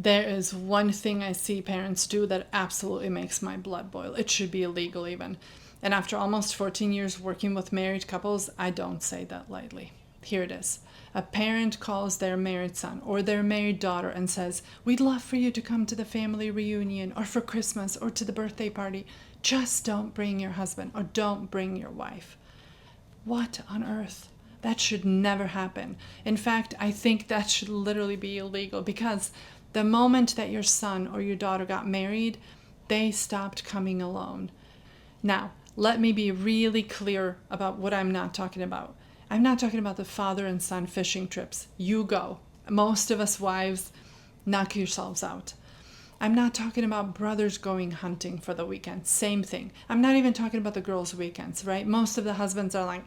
There is one thing I see parents do that absolutely makes my blood boil. It should be illegal even. And after almost 14 years working with married couples, I don't say that lightly. Here it is. A parent calls their married son or their married daughter and says, "We'd love for you to come to the family reunion or for Christmas or to the birthday party. Just don't bring your husband or don't bring your wife." What on earth? That should never happen. In fact, I think that should literally be illegal, because the moment that your son or your daughter got married, they stopped coming alone. Now, let me be really clear about what I'm not talking about. I'm not talking about the father and son fishing trips. You go. Most of us wives, knock yourselves out. I'm not talking about brothers going hunting for the weekend. Same thing. I'm not even talking about the girls' weekends, right? Most of the husbands are like,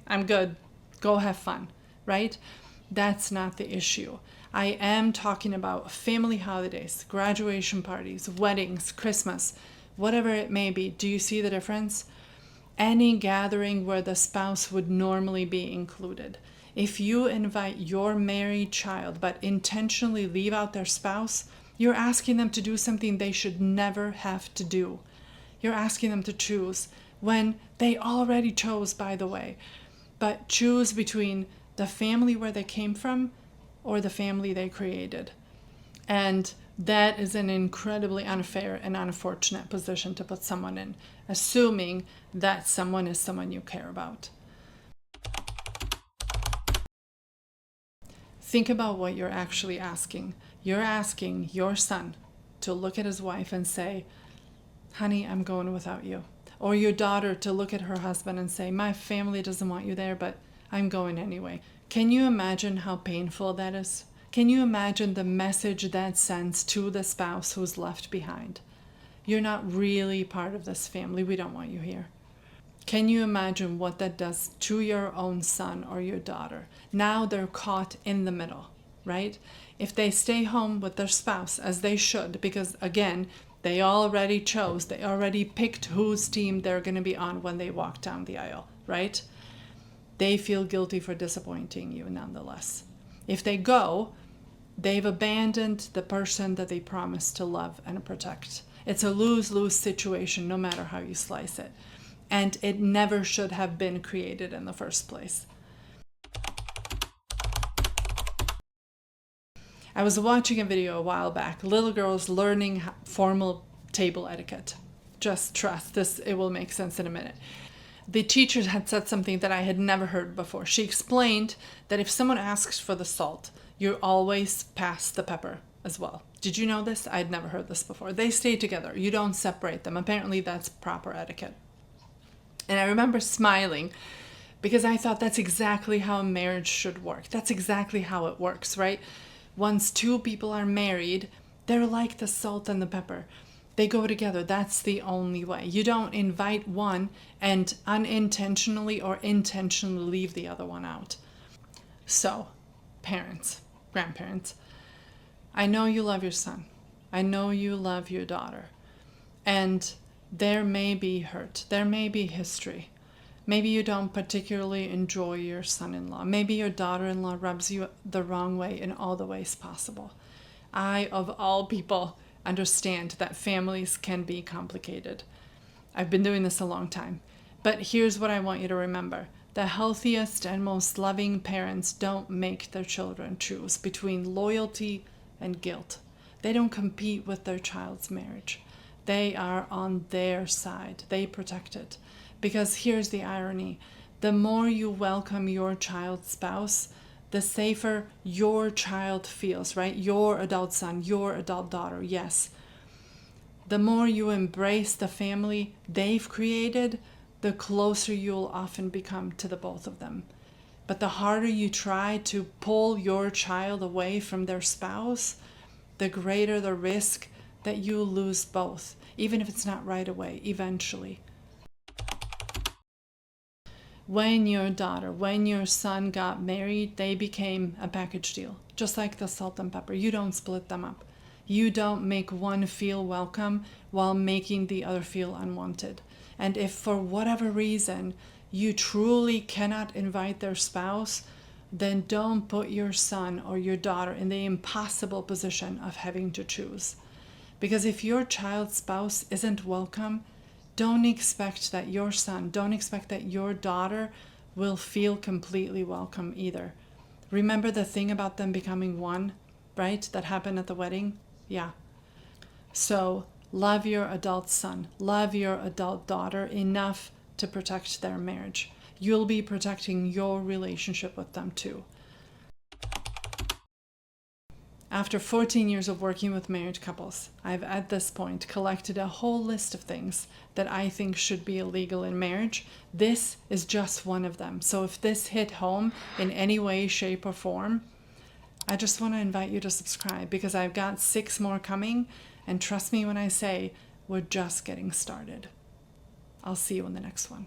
I'm good. Go have fun, right? That's not the issue. I am talking about family holidays, graduation parties, weddings, Christmas, whatever it may be. Do you see the difference? Any gathering where the spouse would normally be included. If you invite your married child but intentionally leave out their spouse, you're asking them to do something they should never have to do. You're asking them to choose when they already chose, by the way. But choose between the family where they came from or the family they created. And that is an incredibly unfair and unfortunate position to put someone in, assuming that someone is someone you care about. Think about what you're actually asking. You're asking your son to look at his wife and say, "Honey, I'm going without you." Or your daughter to look at her husband and say, "My family doesn't want you there, but I'm going anyway." Can you imagine how painful that is? Can you imagine the message that sends to the spouse who's left behind? You're not really part of this family. We don't want you here. Can you imagine what that does to your own son or your daughter? Now they're caught in the middle, right? If they stay home with their spouse, as they should, because again, they already chose, they already picked whose team they're going to be on when they walk down the aisle, right? They feel guilty for disappointing you nonetheless. If they go, they've abandoned the person that they promised to love and protect. It's a lose-lose situation no matter how you slice it. And it never should have been created in the first place. I was watching a video a while back, little girls learning formal table etiquette. Just trust this, it will make sense in a minute. The teacher had said something that I had never heard before. She explained that if someone asks for the salt, you always pass the pepper as well. Did you know this? I'd never heard this before. They stay together. You don't separate them. Apparently that's proper etiquette. And I remember smiling because I thought that's exactly how marriage should work. That's exactly how it works, right? Once two people are married, they're like the salt and the pepper. They go together. That's the only way. You don't invite one and unintentionally or intentionally leave the other one out. So, parents, grandparents, I know you love your son. I know you love your daughter. And there may be hurt. There may be history. Maybe you don't particularly enjoy your son-in-law. Maybe your daughter-in-law rubs you the wrong way in all the ways possible. I, of all people, understand that families can be complicated. I've been doing this a long time. But here's what I want you to remember. The healthiest and most loving parents don't make their children choose between loyalty and guilt. They don't compete with their child's marriage. They are on their side. They protect it. Because here's the irony. The more you welcome your child's spouse, the safer your child feels, right? Your adult son, your adult daughter, yes. The more you embrace the family they've created, the closer you'll often become to the both of them. But the harder you try to pull your child away from their spouse, the greater the risk that you lose both, even if it's not right away, eventually. When your daughter, when your son got married, they became a package deal, just like the salt and pepper. You don't split them up. You don't make one feel welcome while making the other feel unwanted. And if for whatever reason you truly cannot invite their spouse, then don't put your son or your daughter in the impossible position of having to choose. Because if your child's spouse isn't welcome, don't expect that your son, don't expect that your daughter will feel completely welcome either. Remember the thing about them becoming one, right? That happened at the wedding? Yeah. So love your adult son, love your adult daughter enough to protect their marriage. You'll be protecting your relationship with them too. After 14 years of working with married couples, I've at this point collected a whole list of things that I think should be illegal in marriage. This is just one of them. So if this hit home in any way, shape, or form, I just want to invite you to subscribe, because I've got 6 more coming, and trust me when I say we're just getting started. I'll see you in the next one.